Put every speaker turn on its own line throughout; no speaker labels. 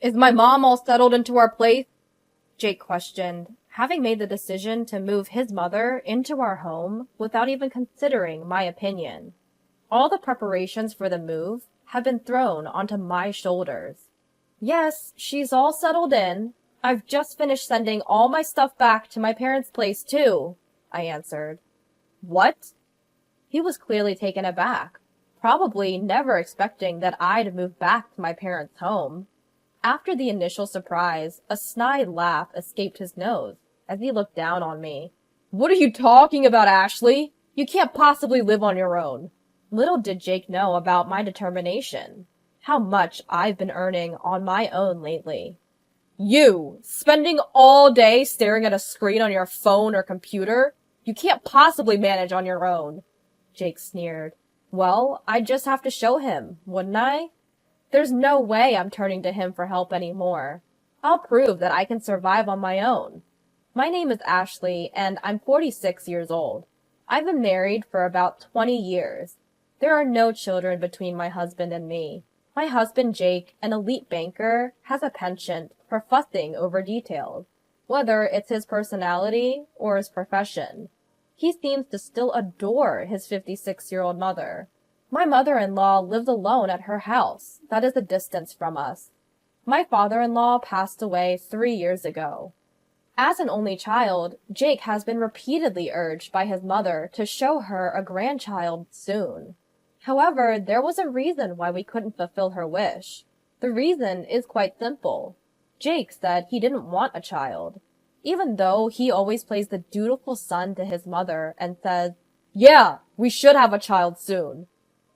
Is my mom all settled into our place? Jake questioned, having made the decision to move his mother into our home without even considering my opinion. All the preparations for the move have been thrown onto my shoulders. Yes, she's all settled in. I've just finished sending all my stuff back to my parents' place too, I answered. What? He was clearly taken aback, probably never expecting that I'd move back to my parents' home. After the initial surprise, a snide laugh escaped his nose as he looked down on me. What are you talking about, Ashley? You can't possibly live on your own. Little did Jake know about my determination, how much I've been earning on my own lately. You, spending all day staring at a screen on your phone or computer? You can't possibly manage on your own, Jake sneered. Well, I'd just have to show him, wouldn't I? There's no way I'm turning to him for help anymore. I'll prove that I can survive on my own. My name is Ashley, and I'm 46 years old. I've been married for about 20 years. There are no children between my husband and me. My husband, Jake, an elite banker, has a penchant for fussing over details, whether it's his personality or his profession. He seems to still adore his 56-year-old mother. My mother-in-law lives alone at her house that is a distance from us. My father-in-law passed away 3 years ago. As an only child, Jake has been repeatedly urged by his mother to show her a grandchild soon. However, there was a reason why we couldn't fulfill her wish. The reason is quite simple. Jake said he didn't want a child, even though he always plays the dutiful son to his mother and says, "Yeah, we should have a child soon."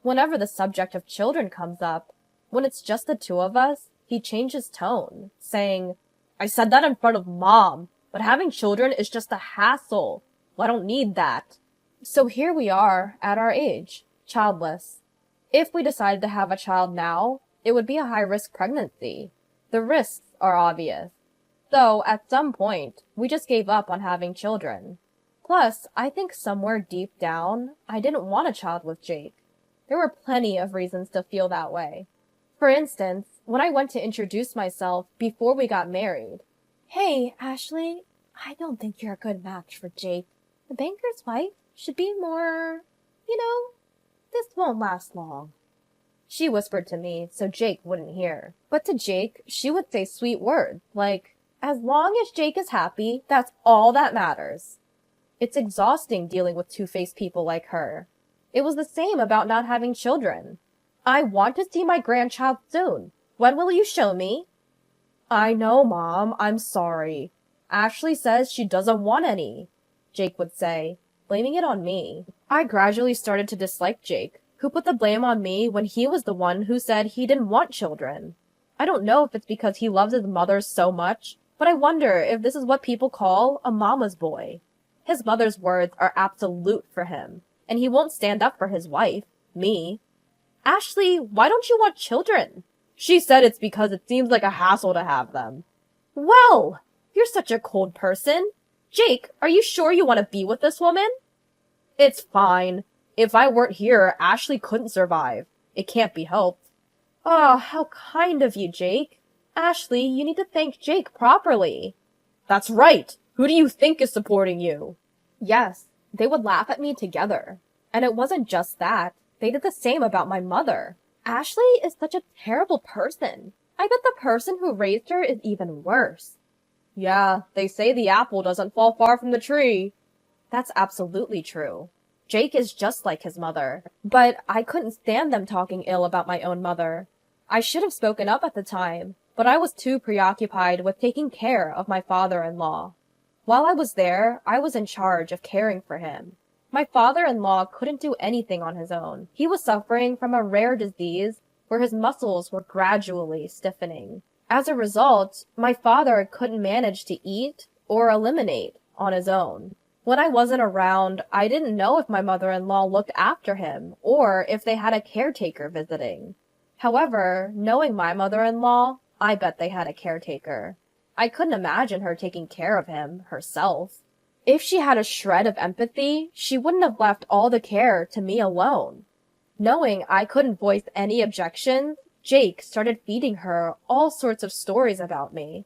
Whenever the subject of children comes up, when it's just the two of us, he changes tone, saying, "I said that in front of Mom, but having children is just a hassle. I don't need that." So here we are at our age, childless. If we decided to have a child now, it would be a high-risk pregnancy. The risks are obvious. So, at some point, we just gave up on having children. Plus, I think somewhere deep down, I didn't want a child with Jake. There were plenty of reasons to feel that way. For instance, when I went to introduce myself before we got married. "Hey, Ashley, I don't think you're a good match for Jake. The banker's wife should be more, this won't last long." She whispered to me so Jake wouldn't hear. But to Jake, she would say sweet words like, "As long as Jake is happy, that's all that matters." It's exhausting dealing with two-faced people like her. It was the same about not having children. "I want to see my grandchild soon. When will you show me?" "I know, Mom. I'm sorry. Ashley says she doesn't want any," Jake would say, blaming it on me. I gradually started to dislike Jake, who put the blame on me when he was the one who said he didn't want children. I don't know if it's because he loves his mother so much, but I wonder if this is what people call a mama's boy. His mother's words are absolute for him, and he won't stand up for his wife, me. "Ashley, why don't you want children?" "She said it's because it seems like a hassle to have them." "Well, you're such a cold person. Jake, are you sure you want to be with this woman?" "It's fine. If I weren't here, Ashley couldn't survive. It can't be helped." "Oh, how kind of you, Jake. Ashley, you need to thank Jake properly." "That's right. Who do you think is supporting you?" Yes, they would laugh at me together. And it wasn't just that. They did the same about my mother. "Ashley is such a terrible person. I bet the person who raised her is even worse." "Yeah, they say the apple doesn't fall far from the tree." That's absolutely true. Jake is just like his mother, but I couldn't stand them talking ill about my own mother. I should have spoken up at the time, but I was too preoccupied with taking care of my father-in-law. While I was there, I was in charge of caring for him. My father-in-law couldn't do anything on his own. He was suffering from a rare disease where his muscles were gradually stiffening. As a result, my father couldn't manage to eat or eliminate on his own. When I wasn't around, I didn't know if my mother-in-law looked after him or if they had a caretaker visiting. However, knowing my mother-in-law, I bet they had a caretaker. I couldn't imagine her taking care of him herself. If she had a shred of empathy, she wouldn't have left all the care to me alone. Knowing I couldn't voice any objections, Jake started feeding her all sorts of stories about me.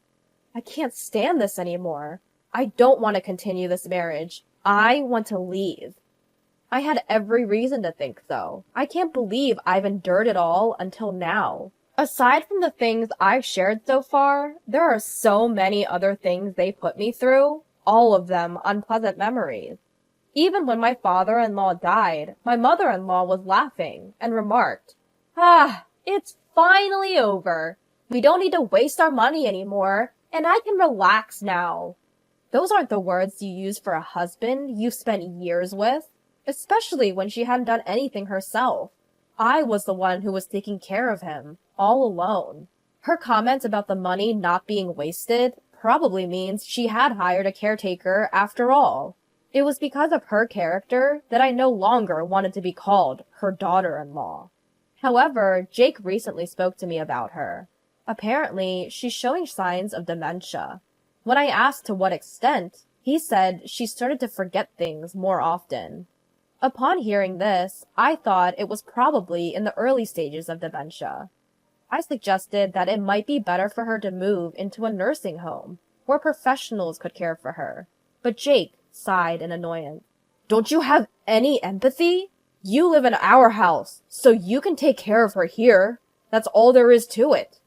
I can't stand this anymore. I don't want to continue this marriage. I want to leave. I had every reason to think so. I can't believe I've endured it all until now. Aside from the things I've shared so far, there are so many other things they put me through, all of them unpleasant memories. Even when my father-in-law died, my mother-in-law was laughing and remarked, "Ah, it's finally over. We don't need to waste our money anymore, and I can relax now." Those aren't the words you use for a husband you've spent years with, especially when she hadn't done anything herself. I was the one who was taking care of him, all alone. Her comment about the money not being wasted probably means she had hired a caretaker after all. It was because of her character that I no longer wanted to be called her daughter-in-law. However, Jake recently spoke to me about her. Apparently, she's showing signs of dementia. When I asked to what extent, he said she started to forget things more often. Upon hearing this, I thought it was probably in the early stages of dementia. I suggested that it might be better for her to move into a nursing home, where professionals could care for her. But Jake sighed in annoyance. "Don't you have any empathy? You live in our house, so you can take care of her here. That's all there is to it."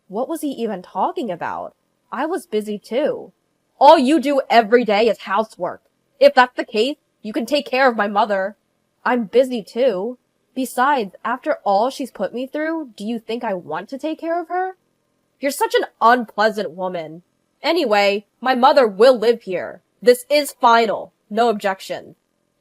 What was he even talking about? I was busy too. "All you do every day is housework. If that's the case, you can take care of my mother." "I'm busy too. Besides, after all she's put me through, do you think I want to take care of her?" "You're such an unpleasant woman. Anyway, my mother will live here. This is final. No objection."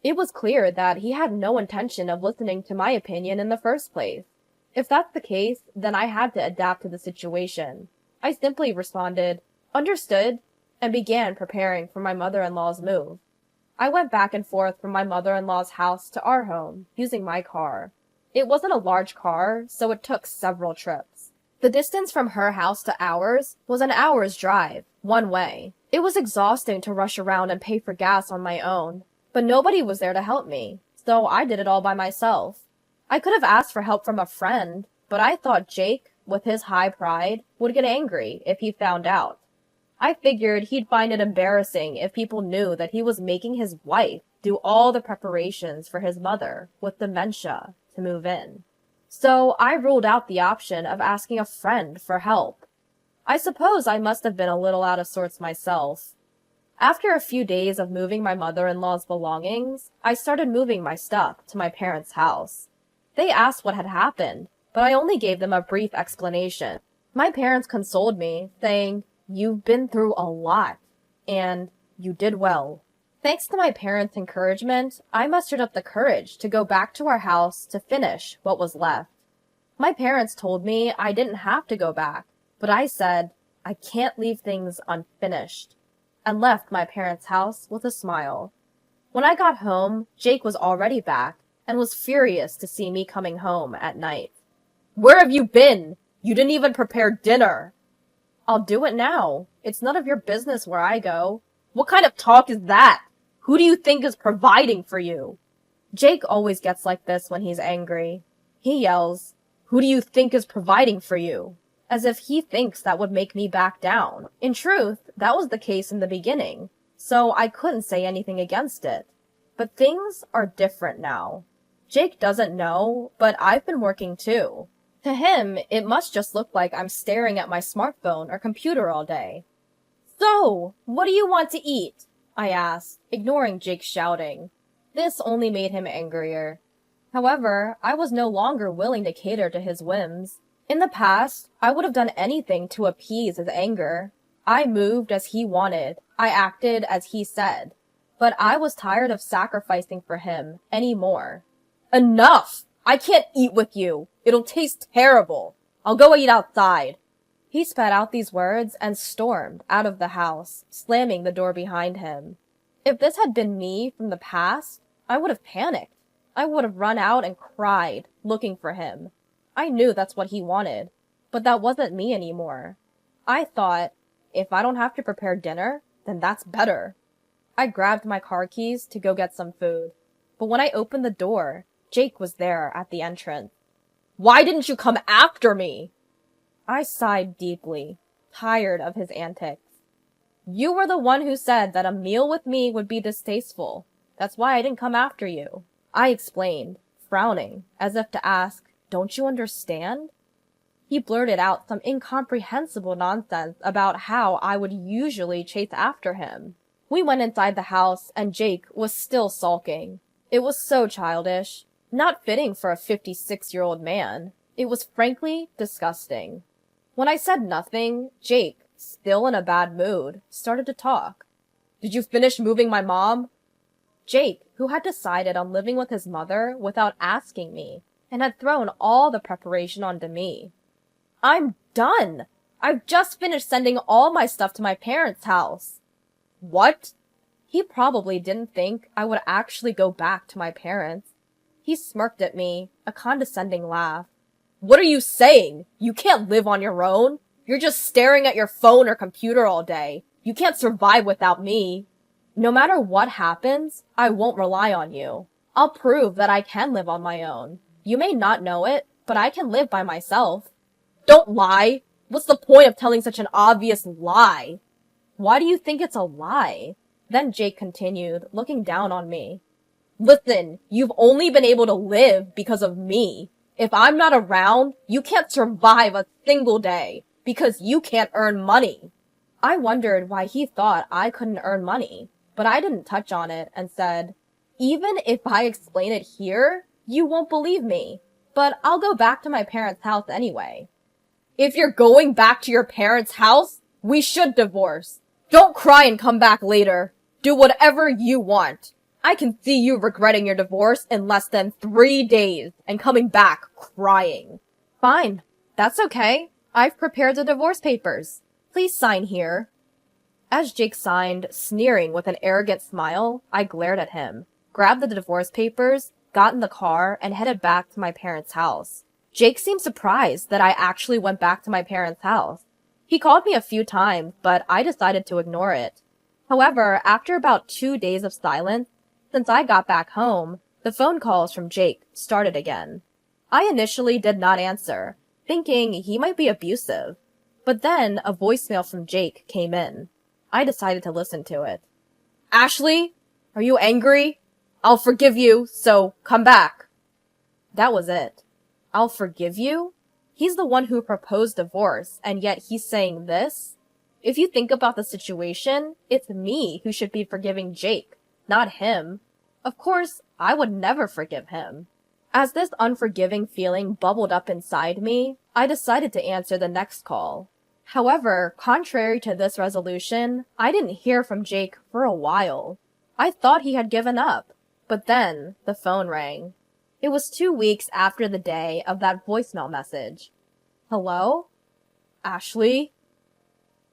It was clear that he had no intention of listening to my opinion in the first place. If that's the case, then I had to adapt to the situation. I simply responded, "Understood," and began preparing for my mother-in-law's move. I went back and forth from my mother-in-law's house to our home, using my car. It wasn't a large car, so it took several trips. The distance from her house to ours was an hour's drive, one way. It was exhausting to rush around and pay for gas on my own, but nobody was there to help me, so I did it all by myself. I could have asked for help from a friend, but I thought Jake, with his high pride, would get angry if he found out. I figured he'd find it embarrassing if people knew that he was making his wife do all the preparations for his mother, with dementia, to move in. So I ruled out the option of asking a friend for help. I suppose I must have been a little out of sorts myself. After a few days of moving my mother-in-law's belongings, I started moving my stuff to my parents' house. They asked what had happened, but I only gave them a brief explanation. My parents consoled me, saying, "You've been through a lot, and you did well." Thanks to my parents' encouragement, I mustered up the courage to go back to our house to finish what was left. My parents told me I didn't have to go back, but I said, "I can't leave things unfinished," and left my parents' house with a smile. When I got home, Jake was already back and was furious to see me coming home at night. "Where have you been? You didn't even prepare dinner." "I'll do it now. It's none of your business where I go." "What kind of talk is that? Who do you think is providing for you?" Jake always gets like this when he's angry. He yells, "Who do you think is providing for you?" As if he thinks that would make me back down. In truth, that was the case in the beginning, so I couldn't say anything against it. But things are different now. Jake doesn't know, but I've been working too. To him, it must just look like I'm staring at my smartphone or computer all day. "So, what do you want to eat?" I asked, ignoring Jake's shouting. This only made him angrier. However, I was no longer willing to cater to his whims. In the past, I would have done anything to appease his anger. I moved as he wanted. I acted as he said. But I was tired of sacrificing for him any more. "Enough! I can't eat with you. It'll taste terrible. I'll go eat outside." He spat out these words and stormed out of the house, slamming the door behind him. If this had been me from the past, I would have panicked. I would have run out and cried, looking for him. I knew that's what he wanted, but that wasn't me anymore. I thought, if I don't have to prepare dinner, then that's better. I grabbed my car keys to go get some food, but when I opened the door, Jake was there at the entrance. Why didn't you come after me? I sighed deeply, tired of his antics. You were the one who said that a meal with me would be distasteful. That's why I didn't come after you. I explained, frowning, as if to ask, don't you understand? He blurted out some incomprehensible nonsense about how I would usually chase after him. We went inside the house and Jake was still sulking. It was so childish, not fitting for a 56-year-old man. It was frankly disgusting. When I said nothing, Jake, still in a bad mood, started to talk. Did you finish moving my mom? Jake, who had decided on living with his mother without asking me, and had thrown all the preparation onto me. I'm done! I've just finished sending all my stuff to my parents' house. What? He probably didn't think I would actually go back to my parents. He smirked at me, a condescending laugh. What are you saying? You can't live on your own. You're just staring at your phone or computer all day. You can't survive without me. No matter what happens, I won't rely on you. I'll prove that I can live on my own. You may not know it, but I can live by myself. Don't lie! What's the point of telling such an obvious lie? Why do you think it's a lie? Then Jake continued, looking down on me. Listen, you've only been able to live because of me. If I'm not around, you can't survive a single day, because you can't earn money. I wondered why he thought I couldn't earn money, but I didn't touch on it and said, even if I explain it here, you won't believe me, but I'll go back to my parents' house anyway. If you're going back to your parents' house, we should divorce. Don't cry and come back later. Do whatever you want. I can see you regretting your divorce in less than 3 days and coming back crying. Fine. That's okay. I've prepared the divorce papers. Please sign here. As Jake signed, sneering with an arrogant smile, I glared at him, grabbed the divorce papers, got in the car, and headed back to my parents' house. Jake seemed surprised that I actually went back to my parents' house. He called me a few times, but I decided to ignore it. However, after about 2 days of silence, since I got back home, the phone calls from Jake started again. I initially did not answer, thinking he might be abusive. But then a voicemail from Jake came in. I decided to listen to it. Ashley, are you angry? I'll forgive you, so come back. That was it. I'll forgive you? He's the one who proposed divorce, and yet he's saying this? If you think about the situation, it's me who should be forgiving Jake, not him. Of course, I would never forgive him. As this unforgiving feeling bubbled up inside me, I decided to answer the next call. However, contrary to this resolution, I didn't hear from Jake for a while. I thought he had given up, but then the phone rang. It was 2 weeks after the day of that voicemail message. Hello? Ashley?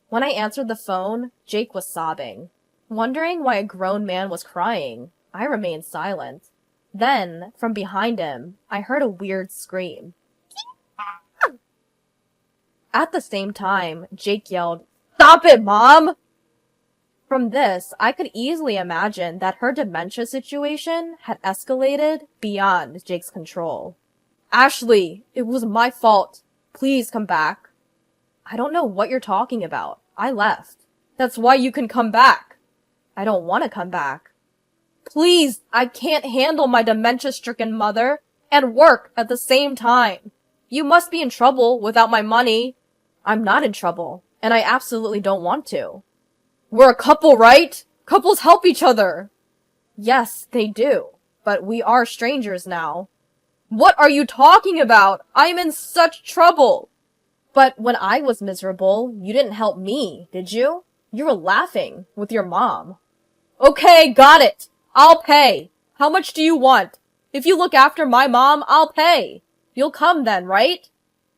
When I answered the phone, Jake was sobbing. Wondering why a grown man was crying, I remained silent. Then, from behind him, I heard a weird scream. At the same time, Jake yelled, "Stop it, Mom!" From this, I could easily imagine that her dementia situation had escalated beyond Jake's control. Ashley, it was my fault. Please come back. I don't know what you're talking about. I left. That's why you can come back. I don't want to come back. Please, I can't handle my dementia-stricken mother and work at the same time. You must be in trouble without my money. I'm not in trouble, and I absolutely don't want to. We're a couple, right? Couples help each other. Yes, they do, but we are strangers now. What are you talking about? I'm in such trouble. But when I was miserable, you didn't help me, did you? You were laughing with your mom. Okay, got it. I'll pay. How much do you want? If you look after my mom, I'll pay. You'll come then, right?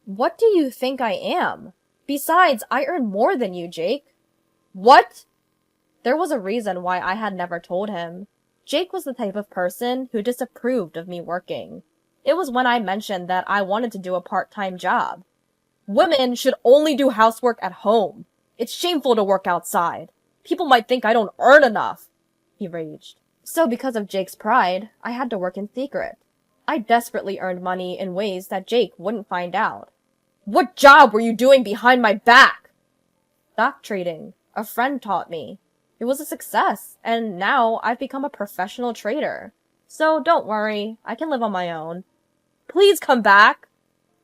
What do you think I am? Besides, I earn more than you, Jake. What? There was a reason why I had never told him. Jake was the type of person who disapproved of me working. It was when I mentioned that I wanted to do a part-time job. Women should only do housework at home. It's shameful to work outside. People might think I don't earn enough, he raged. So because of Jake's pride, I had to work in secret. I desperately earned money in ways that Jake wouldn't find out. What job were you doing behind my back? Stock trading. A friend taught me. It was a success, and now I've become a professional trader. So don't worry, I can live on my own. Please come back!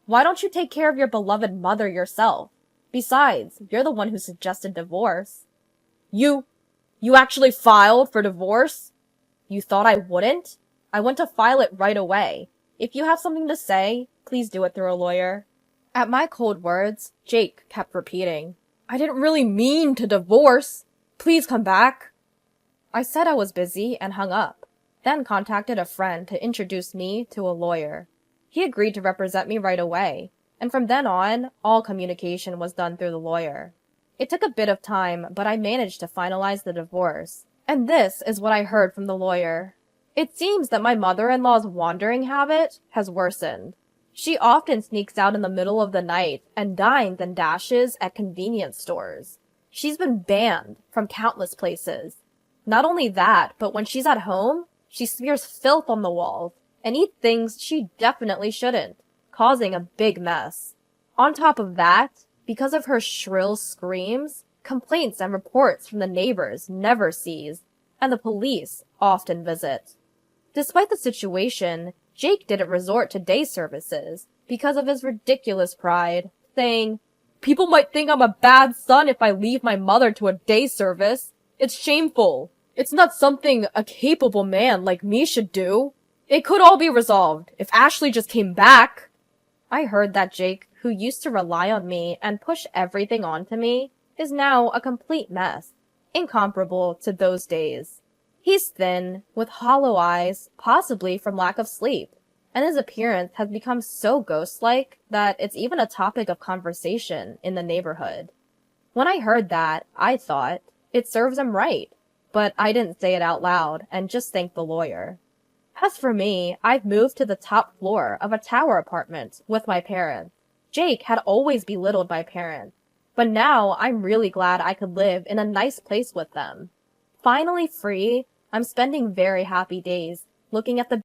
Why don't you take care of your beloved mother yourself? Besides, you're the one who suggested divorce. You actually filed for divorce? You thought I wouldn't? I went to file it right away. If you have something to say, please do it through a lawyer. At my cold words, Jake kept repeating, I didn't really mean to divorce. Please come back. I said I was busy and hung up, then contacted a friend to introduce me to a lawyer. He agreed to represent me right away, and from then on, all communication was done through the lawyer. It took a bit of time, but I managed to finalize the divorce. And this is what I heard from the lawyer. It seems that my mother-in-law's wandering habit has worsened. She often sneaks out in the middle of the night and dines and dashes at convenience stores. She's been banned from countless places. Not only that, but when she's at home, she smears filth on the walls and eats things she definitely shouldn't, causing a big mess. On top of that, because of her shrill screams, complaints and reports from the neighbors never cease, and the police often visit. Despite the situation, Jake didn't resort to day services because of his ridiculous pride, saying, People might think I'm a bad son if I leave my mother to a day service. It's shameful. It's not something a capable man like me should do. It could all be resolved if Ashley just came back. I heard that Jake, who used to rely on me and push everything onto me, is now a complete mess, incomparable to those days. He's thin, with hollow eyes, possibly from lack of sleep, and his appearance has become so ghost-like that it's even a topic of conversation in the neighborhood. When I heard that, I thought, it serves him right, but I didn't say it out loud and just thanked the lawyer. As for me, I've moved to the top floor of a tower apartment with my parents. Jake had always belittled my parents, but now I'm really glad I could live in a nice place with them. Finally free, I'm spending very happy days looking at the